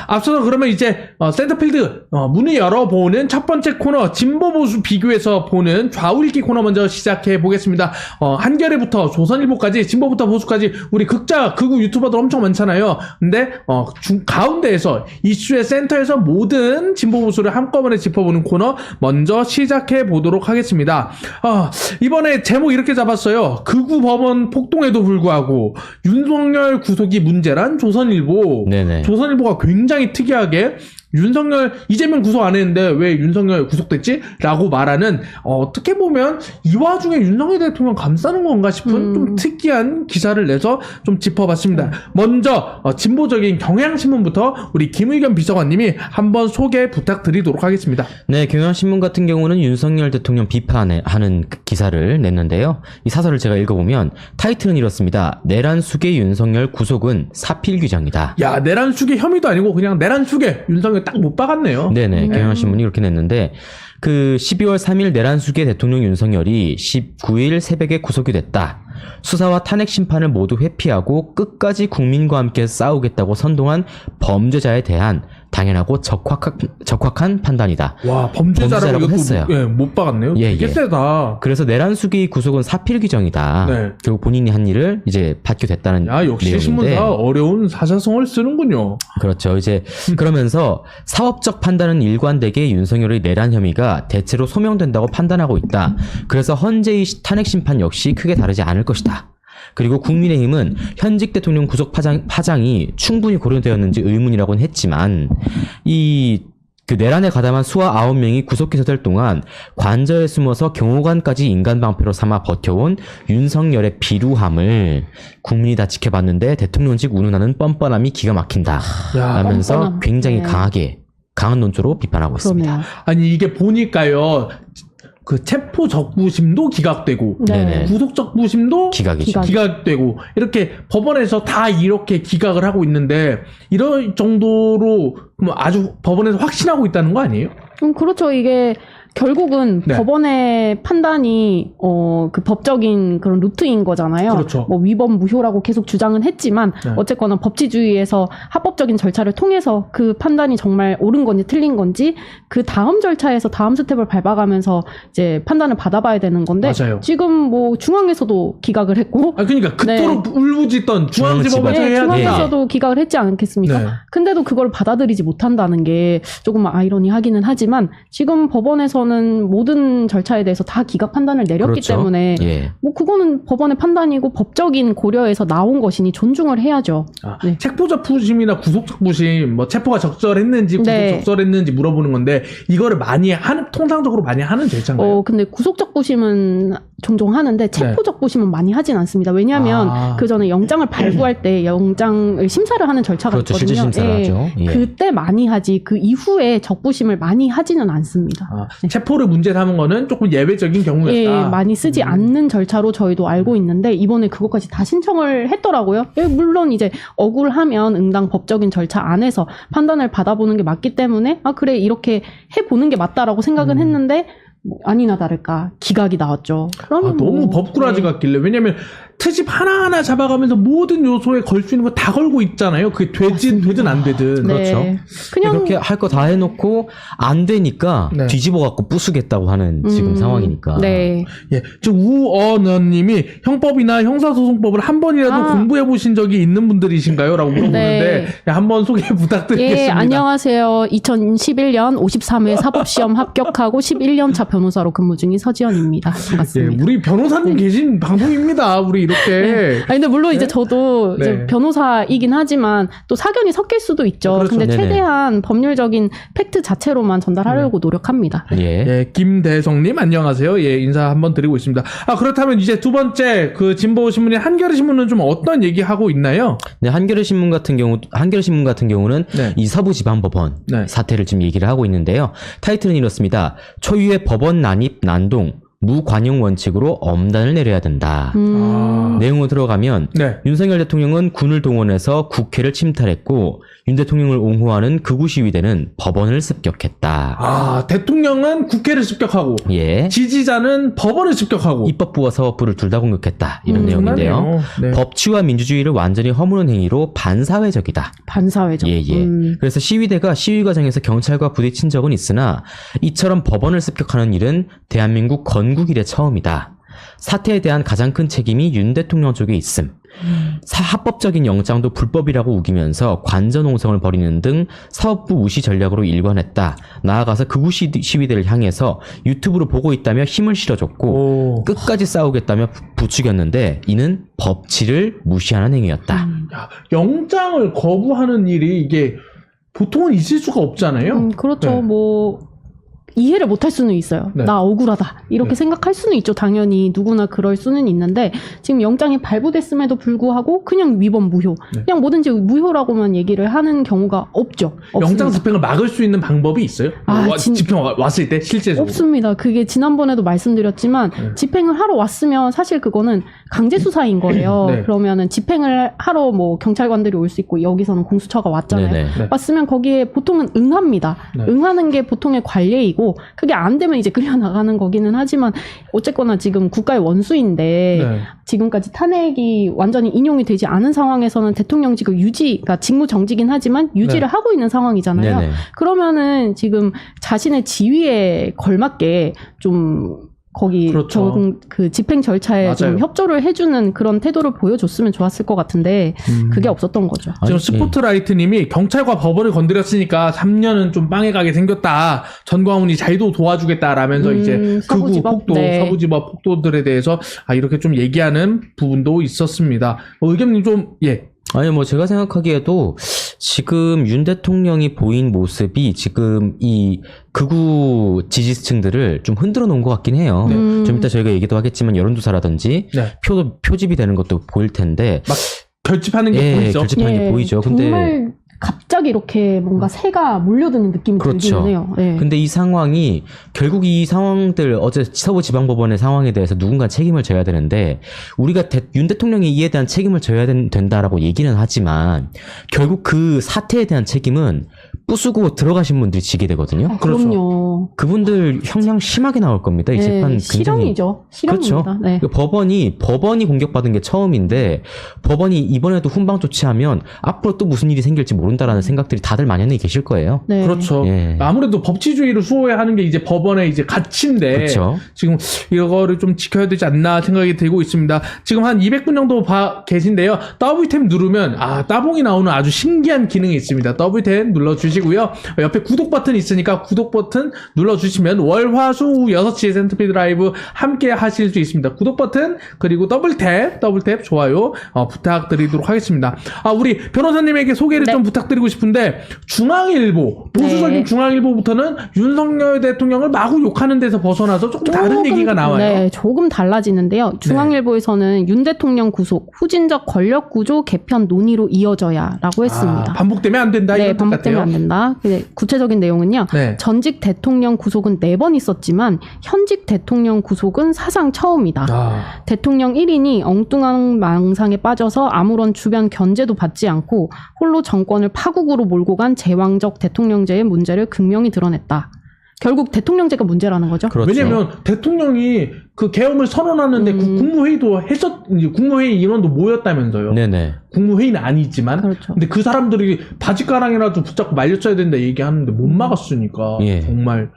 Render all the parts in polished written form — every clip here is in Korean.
앞서서 그러면 이제 센터필드 문을 열어보는 첫 번째 코너 진보 보수 비교해서 보는 좌우 읽기 코너 먼저 시작해 보겠습니다. 한겨레부터 조선일보까지 진보부터 보수까지 우리 극자 극우 유튜버들 엄청 많잖아요. 근데 가운데에서 이슈의 센터에서 모든 진보 보수를 한꺼번에 짚어보는 코너 먼저 시작해 보도록 하겠습니다. 이번에 제목 이렇게 잡았어요. 극우 법원 폭동에도 불구하고 윤석열 구속이 문제란 조선일보. 네네. 조선일보가 굉장히 특이하게 윤석열 이재명 구속 안 했는데 왜 윤석열 구속됐지? 라고 말하는 어떻게 보면 이 와중에 윤석열 대통령 감싸는 건가 싶은 좀 특이한 기사를 내서 좀 짚어봤습니다. 먼저 진보적인 경향신문부터 우리 김의겸 비서관님이 한번 소개 부탁드리도록 하겠습니다. 네, 경향신문 같은 경우는 윤석열 대통령 비판하는 기사를 냈는데요. 이 사설을 제가 읽어보면 타이틀은 이렇습니다. 내란 수계 윤석열 구속은 사필 규정이다. 야, 내란 수계 혐의도 아니고 그냥 내란 수계 윤석열 딱 못 박았네요. 네네. 경향신문이 이렇게 냈는데 12월 3일 내란 수계 대통령 윤석열이 19일 새벽에 구속이 됐다. 수사와 탄핵 심판을 모두 회피하고 끝까지 국민과 함께 싸우겠다고 선동한 범죄자에 대한 당연하고 적확한 판단이다. 와, 범죄자라고 했어요. 못 박았네요. 되게 세다. 그래서 내란 수기 구속은 사필 규정이다. 네. 결국 본인이 한 일을 이제 받게 됐다는 역시 내용인데. 신문사 어려운 사자성어를 쓰는군요. 그렇죠. 이제 그러면서 사법적 판단은 일관되게 윤석열의 내란 혐의가 대체로 소명된다고 판단하고 있다. 그래서 헌재의 탄핵 심판 역시 크게 다르지 않을 것이다. 그리고 국민의힘은 현직 대통령 구속 파장이 충분히 고려되었는지 의문이라고는 했지만 그 내란에 가담한 수하 9명이 구속 기소될 동안 관저에 숨어서 경호관까지 인간방패로 삼아 버텨온 윤석열의 비루함을 국민이 다 지켜봤는데 대통령직 운운하는 뻔뻔함이 기가 막힌다 라면서 뻔뻔함. 굉장히 강한 논조로 비판하고 있습니다. 아니 이게 보니까요. 그 체포 적부심도 기각되고 네. 구속 적부심도 기각되고 이렇게 법원에서 다 이렇게 기각을 하고 있는데 이럴 정도로 아주 법원에서 확신하고 있다는 거 아니에요? 그렇죠. 이게 결국은 법원의 판단이 그 법적인 그런 루트인 거잖아요. 그렇죠. 뭐 위법 무효라고 계속 주장은 했지만 어쨌거나 법치주의에서 합법적인 절차를 통해서 그 판단이 정말 옳은 건지 틀린 건지 그 다음 절차에서 다음 스텝을 밟아가면서 이제 판단을 받아봐야 되는 건데 맞아요. 지금 뭐 중앙에서도 기각을 했고 그러니까 그토록 울부짖던 중앙지법에서 해야 된다. 중앙에서도 기각을 했지 않겠습니까? 근데도 그걸 받아들이지 못한다는 게 조금 아이러니하기는 하지만 지금 법원에서는 모든 절차에 대해서 다 기각 판단을 내렸기 때문에 뭐 그거는 법원의 판단이고 법적인 고려에서 나온 것이니 존중을 해야죠. 체포 적부심이나 구속 적부심, 뭐 체포가 적절했는지 구속 적절했는지 물어보는 건데 이거를 통상적으로 많이 하는 절차인가요? 근데 구속 적부심은 종종 하는데 체포 적부심은 많이 하진 않습니다. 왜냐하면 그 전에 영장을 발부할 때 영장을 심사를 하는 절차가 있거든요. 실질 심사를 하죠. 그때 많이 하지 그 이후에 적부심을 많이 하지는 않습니다. 체포를 문제 삼은 거는 조금 예외적인 경우였다. 많이 쓰지 않는 절차로 저희도 알고 있는데 이번에 그것까지 다 신청을 했더라고요. 물론 이제 억울하면 응당 법적인 절차 안에서 판단을 받아보는 게 맞기 때문에 그래 이렇게 해보는 게 맞다라고 생각은 했는데 아니나 다를까 기각이 나왔죠. 그러면 너무 법꾸라지 같길래. 왜냐면 트집 하나하나 잡아가면서 모든 요소에 걸 수 있는 거 다 걸고 있잖아요. 그게 되든 안 되든. 그렇죠. 그냥 그렇게 할 거 다 해놓고 안 되니까 뒤집어갖고 부수겠다고 하는 지금 상황이니까. 지금 우언어님이 형법이나 형사소송법을 한 번이라도 공부해 보신 적이 있는 분들이신가요? 라고 물어보는데 한번 소개 부탁드리겠습니다. 안녕하세요. 2011년 53회 사법시험 합격하고 11년차 변호사로 근무 중인 서지연입니다. 반갑습니다. 우리 변호사님 계신 방송입니다. 우리 이렇게. 근데 물론 이제 저도 이제 변호사이긴 하지만 또 사견이 섞일 수도 있죠. 그렇죠. 근데 최대한 법률적인 팩트 자체로만 전달하려고 노력합니다. 김대성님 안녕하세요. 인사 한번 드리고 있습니다. 그렇다면 이제 두 번째 그 진보 신문인 한겨레 신문은 좀 어떤 얘기하고 있나요? 네, 한겨레 신문 같은 경우는 이 서부지방법원 사태를 지금 얘기를 하고 있는데요. 타이틀은 이렇습니다. 초유의 법원 난입 난동. 무관용 원칙으로 엄단을 내려야 된다. 아. 내용으로 들어가면 네. 윤석열 대통령은 군을 동원해서 국회를 침탈했고 윤 대통령을 옹호하는 극우 시위대는 법원을 습격했다. 아, 대통령은 국회를 습격하고 예. 지지자는 법원을 습격하고 입법부와 사법부를 둘 다 공격했다. 이런 내용인데요. 그렇네요. 네. 법치와 민주주의를 완전히 허무는 행위로 반사회적이다. 반사회적. 예. 그래서 시위대가 시위 과정에서 경찰과 부딪힌 적은 있으나 이처럼 법원을 습격하는 일은 대한민국 건국 이래 처음이다. 사태에 대한 가장 큰 책임이 윤 대통령 쪽에 있음. 합법적인 영장도 불법이라고 우기면서 관저농성을 벌이는 등 사법부 무시 전략으로 일관했다. 나아가서 극우 시위대를 향해서 유튜브로 보고 있다며 힘을 실어줬고 오. 끝까지 싸우겠다며 부추겼는데 이는 법치를 무시하는 행위였다. 야, 영장을 거부하는 일이 이게 보통은 있을 수가 없잖아요. 그렇죠. 네. 뭐 이해를 못할 수는 있어요. 네. 나 억울하다 이렇게 네. 생각할 수는 있죠. 당연히 누구나 그럴 수는 있는데 지금 영장이 발부됐음에도 불구하고 그냥 위법 무효, 네. 그냥 뭐든지 무효라고만 얘기를 하는 경우가 없죠. 영장 없습니다. 집행을 막을 수 있는 방법이 있어요? 아, 집행 왔을 때 실제적으로. 없습니다. 그게 지난번에도 말씀드렸지만 네. 집행을 하러 왔으면 사실 그거는 강제 수사인 거예요. 네. 그러면은 집행을 하러 뭐 경찰관들이 올 수 있고 여기서는 공수처가 왔잖아요. 네네. 네. 왔으면 거기에 보통은 응합니다. 네. 응하는 게 보통의 관례이고 그게 안 되면 이제 끌려나가는 거기는 하지만 어쨌거나 지금 국가의 원수인데 네. 지금까지 탄핵이 완전히 인용이 되지 않은 상황에서는 대통령직을 그러니까 직무 정지긴 하지만 유지를 네. 하고 있는 상황이잖아요. 네네. 그러면은 지금 자신의 지위에 걸맞게 좀 거기 그렇죠. 그 집행 절차에 맞아요. 좀 협조를 해주는 그런 태도를 보여줬으면 좋았을 것 같은데 그게 없었던 거죠. 지금 아니, 스포트라이트님이 경찰과 법원을 건드렸으니까 3년은 좀 빵에 가게 생겼다. 전광훈이 자기도 도와주겠다라면서 이제 극우 서부지법? 폭도, 네. 서부지법 폭도들에 대해서 이렇게 좀 얘기하는 부분도 있었습니다. 의견님 좀 아니 뭐 제가 생각하기에도 지금 윤 대통령이 보인 모습이 지금 이 극우 지지층들을 좀 흔들어 놓은 것 같긴 해요. 네. 좀 이따 저희가 얘기도 하겠지만 여론조사라든지 네. 표집이 되는 것도 보일 텐데 막 결집하는 게 예, 보이죠. 결집하는 게 보이죠. 근데 정말 갑자기 이렇게 뭔가 새가 몰려드는 느낌이 그렇죠. 들기는 해요. 네. 근데 이 상황이 결국 이 상황들 어제 서부지방법원의 상황에 대해서 누군가 책임을 져야 되는데 우리가 윤 대통령이 이에 대한 책임을 져야 된다라고 얘기는 하지만 결국 그 사태에 대한 책임은 부수고 들어가신 분들이 지게 되거든요. 그렇죠. 그럼요. 그분들 형량 심하게 나올 겁니다. 이 재판 굉장히 실형이죠. 실형입니다. 그렇죠. 네. 그 법원이 공격받은 게 처음인데 법원이 이번에도 훈방 조치하면 앞으로 또 무슨 일이 생길지 모른다라는 생각들이 다들 만연히 계실 거예요. 네. 그렇죠. 예. 아무래도 법치주의를 수호하는 게 이제 법원의 이제 가치인데 그렇죠. 지금 이거를 좀 지켜야 되지 않나 생각이 들고 있습니다. 지금 한 200분 정도 계신데요. W10 누르면 따봉이 나오는 아주 신기한 기능이 있습니다. W10 눌러주시고요. 옆에 구독 버튼 있으니까 구독 버튼 눌러주시면 월화수 6시에 센터피드 라이브 함께 하실 수 있습니다. 구독 버튼 그리고 더블탭 좋아요 부탁드리도록 하겠습니다. 우리 변호사님에게 소개를 네. 좀 부탁드리고 싶은데 중앙일보 보수적인 네. 중앙일보부터는 윤석열 대통령을 마구 욕하는 데서 벗어나서 조금 다른 얘기가 나와요. 네, 조금 달라지는데요. 중앙일보에서는 윤 대통령 구속, 후진적 권력 구조 개편 논의로 이어져야라고 했습니다. 반복되면 안 된다. 네, 이런 뜻 반복되면 같아요. 안 된다. 근데 구체적인 내용은요. 네. 전직 대통령 구속은 4번 있었지만 현직 대통령 구속은 사상 처음이다. 대통령 1인이 엉뚱한 망상에 빠져서 아무런 주변 견제도 받지 않고 홀로 정권을 파국으로 몰고 간 제왕적 대통령제의 문제를 극명히 드러냈다. 결국 대통령제가 문제라는 거죠. 그렇죠. 왜냐면 대통령이 그 계엄을 선언하는데 국무회의도 국무회의 인원도 모였다면서요. 네네. 국무회의는 아니지만. 그렇죠. 근데 그 사람들이 바지가랑이라도 붙잡고 말렸어야 된다 얘기하는데 못 막았으니까 예. 정말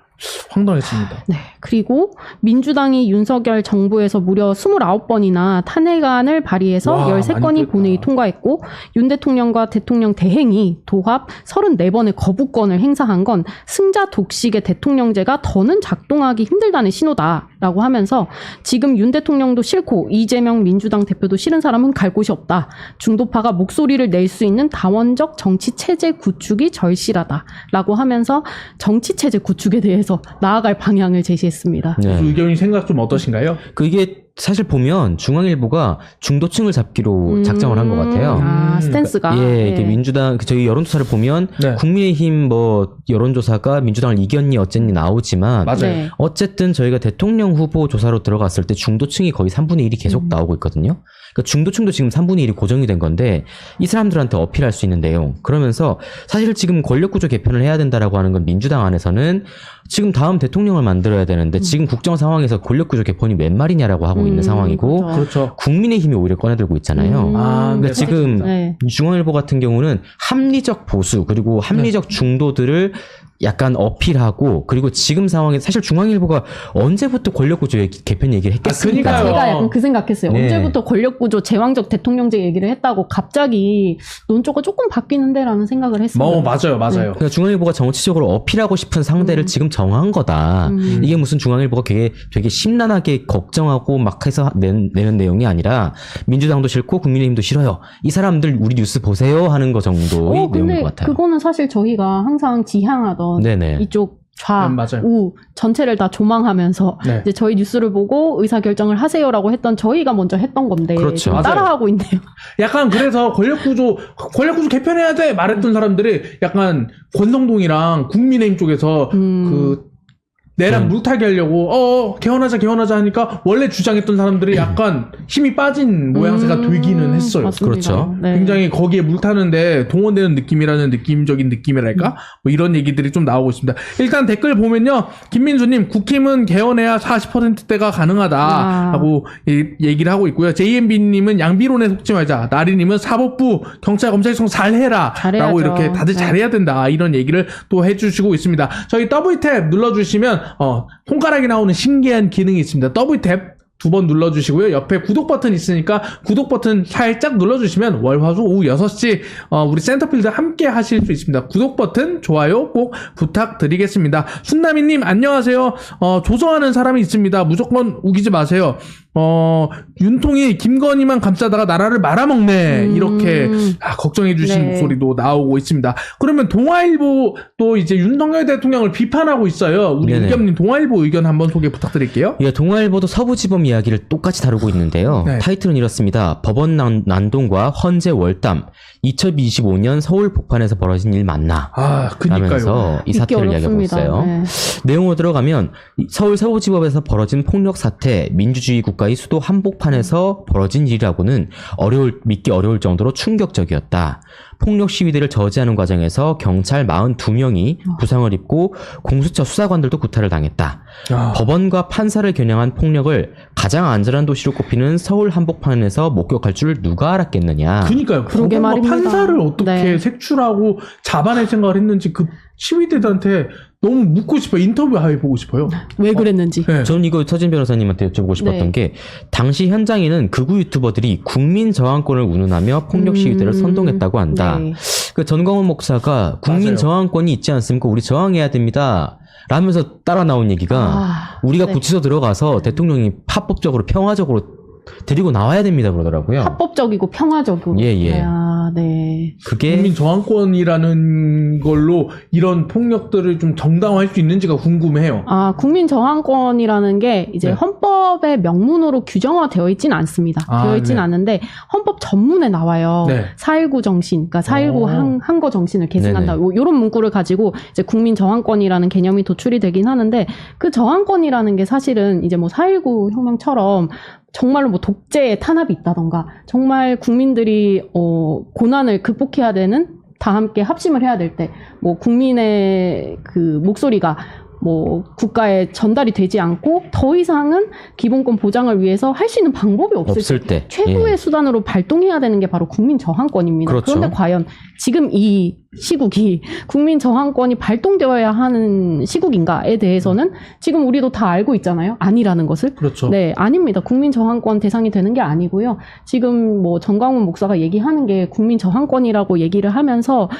황당했습니다. 네. 그리고 민주당이 윤석열 정부에서 무려 29번이나 탄핵안을 발의해서 와, 많이 13건이 됐다. 본회의 통과했고 윤 대통령과 대통령 대행이 도합 34번의 거부권을 행사한 건 승자 독식의 대통령제가 더는 작동하기 힘들다는 신호다라고 하면서 지금 윤 대통령도 싫고 이재명 민주당 대표도 싫은 사람은 갈 곳이 없다. 중도파가 목소리를 낼 수 있는 다원적 정치체제 구축이 절실하다라고 하면서 정치체제 구축에 대해서 나아갈 방향을 제시했습니다. 네. 의견이 생각 좀 어떠신가요? 이게 사실 보면 중앙일보가 중도층을 잡기로 작정을 한 것 같아요. 스탠스가. 예, 이게 네. 민주당 저희 여론조사를 보면 네. 국민의힘 뭐 여론조사가 민주당을 이겼니 어쨌니 나오지만 맞아요. 네. 어쨌든 저희가 대통령 후보 조사로 들어갔을 때 중도층이 거의 3분의 1이 계속 나오고 있거든요. 그러니까 중도층도 지금 3분의 1이 고정이 된 건데 이 사람들한테 어필할 수 있는 내용. 그러면서 사실 지금 권력구조 개편을 해야 된다라고 하는 건 민주당 안에서는 지금 다음 대통령을 만들어야 되는데 지금 국정 상황에서 권력구조 개편이 웬 말이냐라고 하고 있는 상황이고 그렇죠. 그렇죠. 국민의힘이 오히려 꺼내들고 있잖아요. 네, 지금 네. 중앙일보 같은 경우는 합리적 보수 그리고 합리적 중도들을 약간 어필하고 그리고 지금 상황에 사실 중앙일보가 언제부터 권력구조 개편 얘기를 했겠습니까? 그러니까요. 제가 약간 그 생각했어요. 네. 언제부터 권력구조 제왕적 대통령제 얘기를 했다고 갑자기 논조가 조금 바뀌는데라는 생각을 했어요. 맞아요. 그러니까 중앙일보가 정치적으로 어필하고 싶은 상대를 지금 정한 거다. 이게 무슨 중앙일보가 되게 심란하게 걱정하고 막 해서 내는 내용이 아니라 민주당도 싫고 국민의힘도 싫어요. 이 사람들 우리 뉴스 보세요 하는 거 정도의 근데 내용인 것 같아요. 그거는 사실 저희가 항상 지향하던 네네. 이쪽 좌, 맞아요. 우 전체를 다 조망하면서 네. 이제 저희 뉴스를 보고 의사결정을 하세요라고 했던 저희가 먼저 했던 건데 그렇죠. 지금 맞아요. 따라하고 있네요. 약간 그래서 권력구조 개편해야 돼 말했던 사람들이 약간 권성동이랑 국민의힘 쪽에서 내란 물타기 하려고 개헌하자 하니까 원래 주장했던 사람들이 약간 힘이 빠진 모양새가 되기는 했어요. 맞습니다. 그렇죠. 네. 굉장히 거기에 물타는데 동원되는 느낌이라는 느낌적인 느낌이랄까? 뭐 이런 얘기들이 좀 나오고 있습니다. 일단 댓글 보면요. 김민수님, 국힘은 개헌해야 40%대가 가능하다라고 얘기를 하고 있고요. JMB님은 양비론에 속지 말자. 나리님은 사법부, 경찰, 검찰청 잘해라. 잘해야죠. 라고 이렇게 다들 네. 잘해야 된다. 이런 얘기를 또 해주시고 있습니다. 저희 W탭 눌러주시면 손가락이 나오는 신기한 기능이 있습니다. W탭 2번 눌러주시고요. 옆에 구독 버튼 있으니까 구독 버튼 살짝 눌러주시면 월화수 오후 6시 우리 센터필드 함께 하실 수 있습니다. 구독 버튼, 좋아요 꼭 부탁드리겠습니다. 순남이님 안녕하세요. 조성하는 사람이 있습니다. 무조건 우기지 마세요. 윤통이 김건희만 감싸다가 나라를 말아먹네. 이렇게 걱정해 주시는 네. 목소리도 나오고 있습니다. 그러면 동아일보 또 이제 윤석열 대통령을 비판하고 있어요. 우리 네네. 의겸님 동아일보 의견 한번 소개 부탁드릴게요. 예, 동아일보도 서부지법 이야기를 똑같이 다루고 있는데요. 네. 타이틀은 이렇습니다. 법원 난동과 헌재 월담 2025년 서울 복판에서 벌어진 일 맞나? 그니까요. 라면서 이 믿기 사태를 이야기하고 어렵습니다. 있어요. 네. 내용으로 들어가면 서울 서부지법에서 벌어진 폭력 사태, 민주주의 국가의 수도 한복판에서 벌어진 일이라고는 믿기 어려울 정도로 충격적이었다. 폭력 시위대를 저지하는 과정에서 경찰 42명이 부상을 입고 공수처 수사관들도 구타를 당했다. 법원과 판사를 겨냥한 폭력을 가장 안전한 도시로 꼽히는 서울 한복판에서 목격할 줄 누가 알았겠느냐. 그니까요. 그러게 법원과 말입니다. 판사를 어떻게 네. 색출하고 잡아낼 생각을 했는지 그 시위대들한테 너무 묻고 싶어요. 인터뷰 해보고 싶어요. 왜 그랬는지. 네. 저는 이거 서진 변호사님한테 여쭤보고 싶었던 네. 게 당시 현장에는 극우 유튜버들이 국민 저항권을 운운하며 폭력 시위대를 선동했다고 한다. 네. 그 전광훈 목사가 국민 맞아요. 저항권이 있지 않습니까? 우리 저항해야 됩니다. 라면서 따라 나온 얘기가 우리가 네. 구치소 들어가서 대통령이 합법적으로 평화적으로 데리고 나와야 됩니다 그러더라고요. 합법적이고 평화적이고. 예, 예. 네. 그게 국민 저항권이라는 걸로 이런 폭력들을 좀 정당화할 수 있는지가 궁금해요. 국민 저항권이라는 게 이제 네. 헌법의 명문으로 규정화되어 있진 않습니다. 되어 있진 네. 않은데 헌법 전문에 나와요. 네. 4.19 정신, 그러니까 4.19 항거 정신을 계승한다. 네네. 이런 문구를 가지고 이제 국민 저항권이라는 개념이 도출이 되긴 하는데 그 저항권이라는 게 사실은 이제 뭐 4.19 혁명처럼 정말로 뭐 독재의 탄압이 있다던가 정말 국민들이 고난을 극복해야 되는 다 함께 합심을 해야 될 때 뭐 국민의 그 목소리가 뭐 국가에 전달이 되지 않고 더 이상은 기본권 보장을 위해서 할 수 있는 방법이 없을 때 최고의 예. 수단으로 발동해야 되는 게 바로 국민 저항권입니다. 그렇죠. 그런데 과연 지금 이 시국이 국민 저항권이 발동되어야 하는 시국인가에 대해서는 지금 우리도 다 알고 있잖아요. 아니라는 것을. 그렇죠. 네, 아닙니다. 국민 저항권 대상이 되는 게 아니고요. 지금 뭐 전광훈 목사가 얘기하는 게 국민 저항권이라고 얘기를 하면서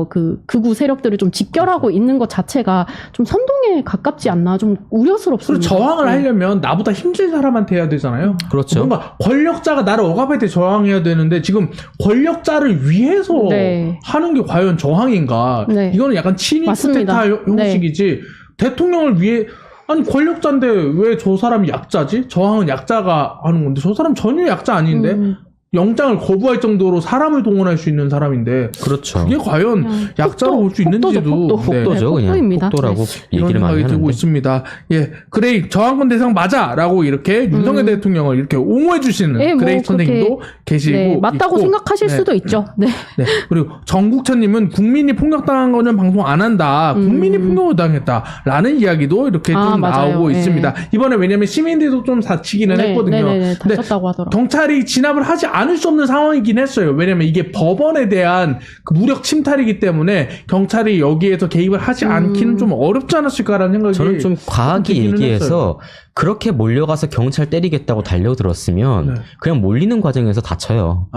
그 극우 세력들을 좀 직결하고 있는 것 자체가 좀 선동에 가깝지 않나 좀 그리고 우려스럽습니다. 저항을 네. 하려면 나보다 힘든 사람한테 해야 되잖아요. 그렇죠. 뭔가 권력자가 나를 억압할 때 저항해야 되는데 지금 권력자를 위해서 네. 하는 게 과연 저항인가? 네. 이거는 약간 친위 맞습니다. 쿠데타 형식이지 대통령을 위해 아니 권력자인데 왜 저 사람이 약자지? 저항은 약자가 하는 건데 저 사람 전혀 약자 아닌데 영장을 거부할 정도로 사람을 동원할 수 있는 사람인데 그렇죠. 그게 과연 약자로 볼 수 있는지도 폭도죠, 그냥. 폭도입니다. 폭도라고 이런 얘기를 많이 생각이 들고 하는데. 있습니다. 예, 그레이 저항권 대상 맞아라고 이렇게 윤석열 대통령을 이렇게 옹호해 주시는 예, 뭐 그레이 선생님도 그렇게, 계시고 네, 맞다고 있고, 생각하실 네. 수도 있죠. 네. 네. 그리고 정국천님은 국민이 폭력당한 거는 방송 안 한다. 국민이 폭력을 당했다라는 이야기도 이렇게 좀 맞아요. 나오고 예. 있습니다. 이번에 왜냐면 시민들도 좀 다치기는 했거든요. 네네네. 근데 다쳤다고 하더라고요. 경찰이 진압을 하지 않을 수 없는 상황이긴 했어요. 왜냐면 이게 법원에 대한 그 무력 침탈이기 때문에 경찰이 여기에서 개입을 하지 않기는 좀 어렵지 않았을까라는 생각이 저는 좀 과하게 들기는 얘기해서 했어요. 그렇게 몰려가서 경찰 때리겠다고 달려들었으면 네. 그냥 몰리는 과정에서 다쳐요.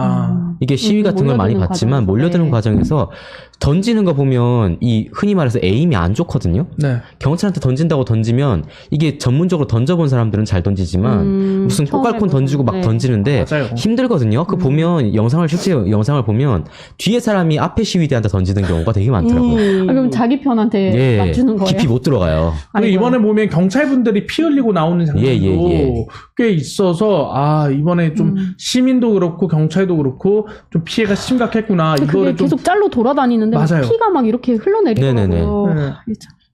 이게 시위 같은 걸 많이 몰려드는 봤지만 과정에서. 몰려드는 네. 과정에서 던지는 거 보면 이 흔히 말해서 에임이 안 좋거든요. 네. 경찰한테 던진다고 던지면 이게 전문적으로 던져본 사람들은 잘 던지지만 무슨 처음 꽃갈콘 해보죠. 던지고 막 네. 던지는데 맞아요. 힘들거든요. 그 보면 실제 영상을 보면 뒤에 사람이 앞에 시위대한테 던지는 경우가 되게 많더라고요. 그럼 자기 편한테 예, 맞추는 거예요? 깊이 못 들어가요. 그리고 아이고야. 이번에 보면 경찰분들이 피 흘리고 나오는 장면도 예. 꽤 있어서 이번에 좀 시민도 그렇고 경찰도 그렇고 좀 피해가 심각했구나. 그게 이거를 좀 계속 짤로 돌아다니는데 막 맞아요. 피가 막 이렇게 흘러내리더라고요. 네네네. 네.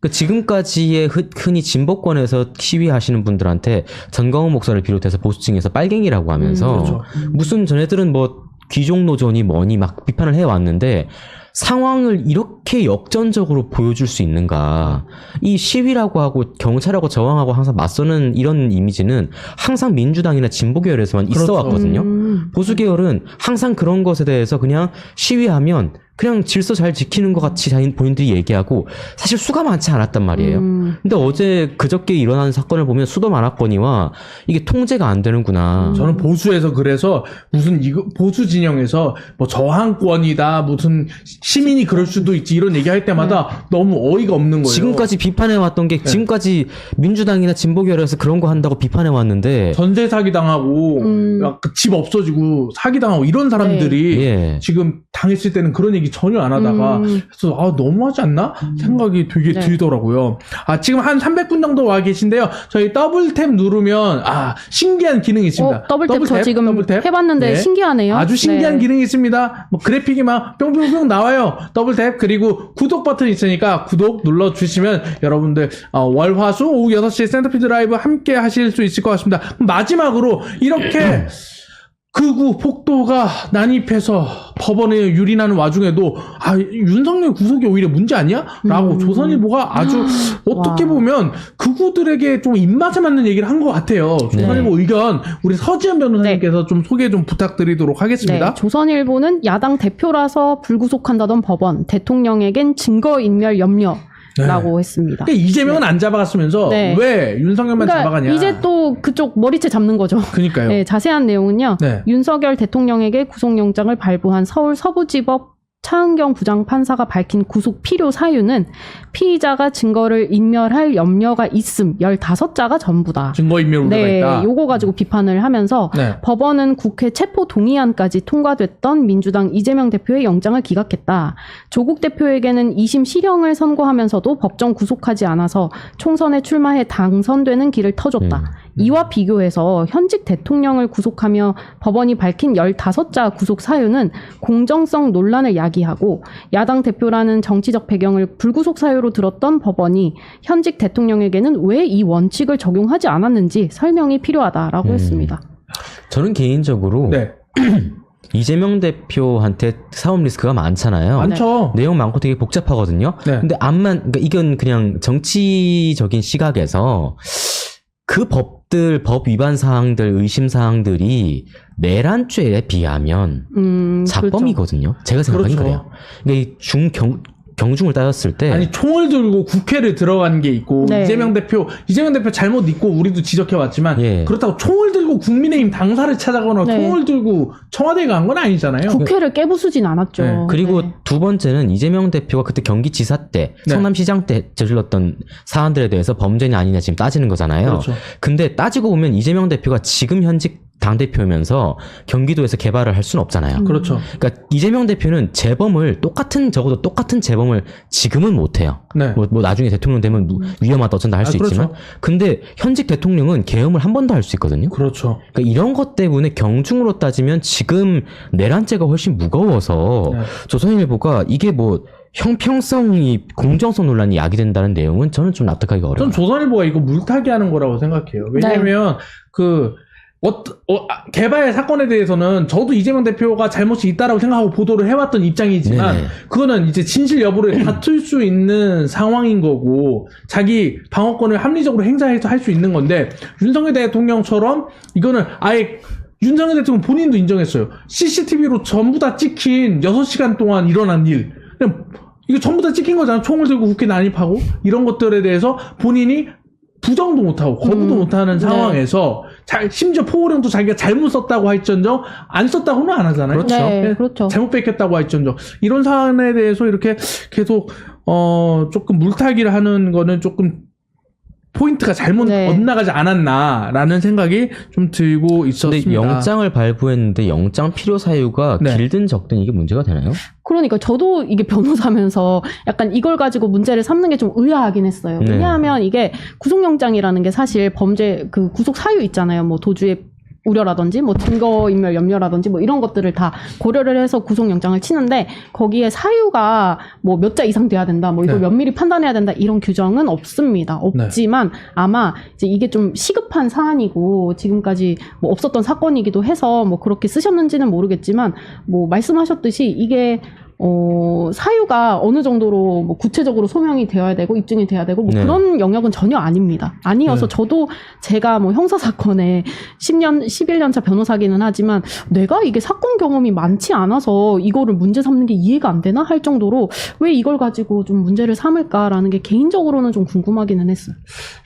그 지금까지의 흔히 진보권에서 시위하시는 분들한테 전광훈 목사를 비롯해서 보수층에서 빨갱이라고 하면서 그렇죠. 무슨 전애들은 뭐 귀족노조니 뭐니 막 비판을 해왔는데 상황을 이렇게 역전적으로 보여줄 수 있는가. 이 시위라고 하고 경찰하고 저항하고 항상 맞서는 이런 이미지는 항상 민주당이나 진보계열에서만 있어 그렇죠. 왔거든요. 보수계열은 항상 그런 것에 대해서 그냥 시위하면 그냥 질서 잘 지키는 것 같이 본인들이 얘기하고 사실 수가 많지 않았단 말이에요. 근데 어제 그저께 일어난 사건을 보면 수도 많았거니와 이게 통제가 안 되는구나. 저는 보수에서 그래서 무슨 이거 보수 진영에서 뭐 저항권이다 무슨 시민이 그럴 수도 있지 이런 얘기할 때마다 너무 어이가 없는 거예요. 지금까지 비판해왔던 게 지금까지 민주당이나 진보계열에서 그런 거 한다고 비판해왔는데 전세 사기 당하고 집 없어지고 사기 당하고 이런 사람들이 예. 지금 당했을 때는 그런 얘기 전혀 안 하다가 그래서 너무하지 않나 생각이 되게 네. 들더라고요. 지금 한 300분 정도 와 계신데요. 저희 더블 탭 누르면 신기한 기능이 있습니다. 더블탭 저 지금 더블 탭. 해봤는데 네. 신기하네요. 아주 신기한 네. 기능이 있습니다. 뭐 그래픽이 막 뿅뿅뿅 나와요. 더블 탭 그리고 구독 버튼 있으니까 구독 눌러주시면 여러분들 월화수 오후 6시에 센터피드 라이브 함께 하실 수 있을 것 같습니다. 마지막으로 이렇게 극우 폭도가 난입해서 법원에 유린하는 와중에도 윤석열 구속이 오히려 문제 아니야? 라고 조선일보가 아주 어떻게 보면 극우들에게 좀 입맛에 맞는 얘기를 한 것 같아요. 조선일보 의견 우리 서지현 변호사님께서 좀 소개 좀 부탁드리도록 하겠습니다. 네, 조선일보는 야당 대표라서 불구속한다던 법원, 대통령에겐 증거인멸 염려라고 했습니다. 그러니까 이재명은 안 잡아갔으면서 네. 왜 윤석열만 잡아가냐? 이제 또 그쪽 머리채 잡는 거죠. 그러니까요. 네, 자세한 내용은요. 네. 윤석열 대통령에게 구속영장을 발부한 서울 서부지법 차은경 부장판사가 밝힌 구속 필요 사유는 피의자가 증거를 인멸할 염려가 있음 15자가 전부다. 증거인멸 우려가 네, 있다. 요거 가지고 비판을 하면서 네. 법원은 국회 체포 동의안까지 통과됐던 민주당 이재명 대표의 영장을 기각했다. 조국 대표에게는 2심 실형을 선고하면서도 법정 구속하지 않아서 총선에 출마해 당선되는 길을 터줬다. 이와 비교해서 현직 대통령을 구속하며 법원이 밝힌 15자 구속 사유는 공정성 논란을 야기하고 야당 대표라는 정치적 배경을 불구속 사유로 들었던 법원이 현직 대통령에게는 왜 이 원칙을 적용하지 않았는지 설명이 필요하다라고 했습니다. 저는 개인적으로 네. 이재명 대표한테 사법 리스크가 많잖아요. 많죠. 내용 많고 되게 복잡하거든요. 네. 근데 그러니까 이건 그냥 정치적인 시각에서 그 법 위반 사항들, 의심 사항들이 내란죄에 비하면 자범이거든요. 제가 생각하기엔 그렇죠. 그래요. 그러니까 경중을 따졌을 때 아니 총을 들고 국회를 들어간 게 있고 네. 이재명 대표 잘못 있고 우리도 지적해 왔지만 예. 그렇다고 총을 들고 국민의힘 당사를 찾아가거나 네. 총을 들고 청와대에 간 건 아니잖아요. 국회를 깨부수진 않았죠. 네. 그리고 네. 두 번째는 이재명 대표가 그때 경기지사 때 네. 성남시장 때 저질렀던 사안들에 대해서 범죄냐 아니냐 지금 따지는 거잖아요. 그렇죠. 근데 따지고 보면 이재명 대표가 지금 현직 당대표면서 경기도에서 개발을 할 수는 없잖아요. 그렇죠. 그러니까 이재명 대표는 재범을 적어도 똑같은 재범을 지금은 못해요. 네. 뭐 나중에 대통령 되면 위험하다 어쩐다 할 수 그렇죠. 있지만 근데 현직 대통령은 계엄을 한 번 더 할 수 있거든요. 그렇죠. 그러니까 이런 것 때문에 경중으로 따지면 지금 내란죄가 훨씬 무거워서 네. 조선일보가 이게 뭐 형평성이 공정성 논란이 야기된다는 내용은 저는 좀 납득하기가 어려워요. 전 조선일보가 이거 물타기 하는 거라고 생각해요. 왜냐면 개발 사건에 대해서는 저도 이재명 대표가 잘못이 있다라고 생각하고 보도를 해왔던 입장이지만 네네. 그거는 이제 진실 여부를 다툴 수 있는 상황인 거고 자기 방어권을 합리적으로 행사해서 할 수 있는 건데 윤석열 대통령처럼 이거는 아예 윤석열 대통령 본인도 인정했어요. CCTV로 전부 다 찍힌 6시간 동안 일어난 일. 그냥 이거 전부 다 찍힌 거잖아. 총을 들고 국회 난입하고 이런 것들에 대해서 본인이 부정도 못하고 거부도 못하는 상황에서 심지어 포호령도 자기가 잘못 썼다고 할전정 안 썼다고는 안 하잖아요. 그렇죠. 네, 그렇죠. 잘못 뺏겼다고 할전정 이런 사안에 대해서 이렇게 계속 조금 물타기를 하는 거는 조금 포인트가 잘못 네. 엇나가지 않았나라는 생각이 좀 들고 있었습니다. 근데 영장을 발부했는데 영장 필요 사유가 네. 길든 적든 이게 문제가 되나요? 그러니까 저도 이게 변호사면서 약간 이걸 가지고 문제를 삼는 게 좀 의아하긴 했어요. 네. 왜냐하면 이게 구속영장이라는 게 사실 범죄 그 구속 사유 있잖아요. 뭐 도주의 우려라든지 뭐 증거인멸 염려라든지 뭐 이런 것들을 다 고려를 해서 구속영장을 치는데 거기에 사유가 뭐 몇 자 이상 돼야 된다 뭐 이걸 네. 면밀히 판단해야 된다 이런 규정은 없습니다. 없지만 아마 이제 이게 좀 시급한 사안이고 지금까지 뭐 없었던 사건이기도 해서 뭐 그렇게 쓰셨는지는 모르겠지만 뭐 말씀하셨듯이 이게 사유가 어느 정도로 뭐 구체적으로 소명이 되어야 되고 입증이 돼야 되고 뭐 네. 그런 영역은 전혀 아닙니다. 아니어서 네. 저도 제가 뭐 형사사건에 10년, 11년 차 변호사기는 하지만 내가 이게 사건 경험이 많지 않아서 이거를 문제 삼는 게 이해가 안 되나 할 정도로 왜 이걸 가지고 좀 문제를 삼을까라는 게 개인적으로는 좀 궁금하기는 했어요.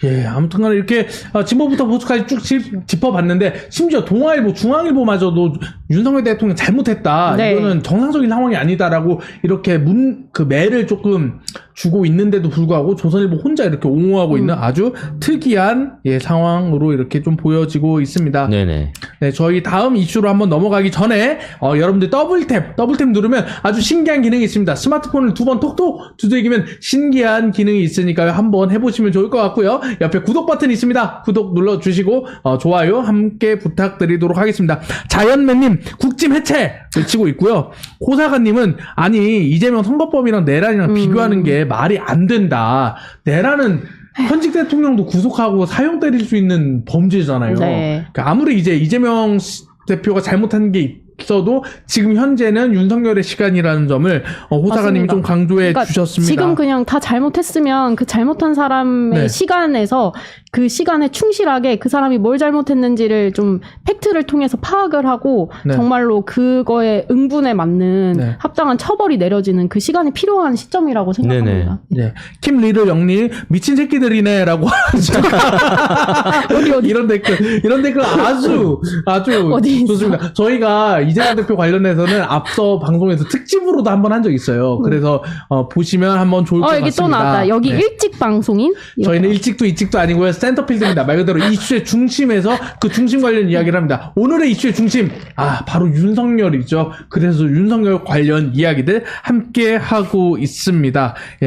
예, 아무튼간에 이렇게 진보부터 보수까지 쭉 짚어봤는데 심지어 동아일보, 중앙일보마저도 윤석열 대통령 잘못했다. 네. 이거는 정상적인 상황이 아니다라고 이렇게 매를 조금 주고 있는데도 불구하고 조선일보 혼자 이렇게 옹호하고 있는 아주 특이한 상황으로 이렇게 좀 보여지고 있습니다. 네네. 네, 저희 다음 이슈로 한번 넘어가기 전에 여러분들 더블탭 누르면 아주 신기한 기능이 있습니다. 스마트폰을 2번 톡톡 두들기면 신기한 기능이 있으니까요. 한번 해보시면 좋을 것 같고요. 옆에 구독 버튼 있습니다. 구독 눌러주시고 좋아요 함께 부탁드리도록 하겠습니다. 자연맨님 국짐 해체 외치고 있고요. 호사가님은 아니 이재명 선거법이랑 내란이랑 비교하는 게 말이 안 된다. 내란은 현직 대통령도 구속하고 사형 때릴 수 있는 범죄잖아요. 네. 그러니까 아무리 이제 이재명 대표가 잘못한 게 있어도 지금 현재는 윤석열의 시간이라는 점을 호사가님이 맞습니다. 좀 강조해 그러니까 주셨습니다. 지금 그냥 다 잘못했으면 그 잘못한 사람의 네. 시간에서 그 시간에 충실하게 그 사람이 뭘 잘못했는지를 좀 팩트를 통해서 파악을 하고 네. 정말로 그거에 응분에 맞는 네. 합당한 처벌이 내려지는 그 시간이 필요한 시점이라고 생각합니다. 네. 김리를 영리 미친 새끼들이네라고 어디 이런 댓글 아주 어디 있어? 좋습니다. 저희가 이재명 대표 관련해서는 앞서 방송에서 특집으로도 한번 한 적 있어요. 그래서 보시면 한번 좋을 것 여기 같습니다. 또 나왔다. 여기 네. 일찍 방송인? 이렇게. 저희는 일찍도 이찍도 아니고요. 센터필드입니다. 말 그대로 이슈의 중심에서 그 중심 관련 이야기를 합니다. 오늘의 이슈의 중심 바로 윤석열이죠. 그래서 윤석열 관련 이야기들 함께 하고 있습니다. 예.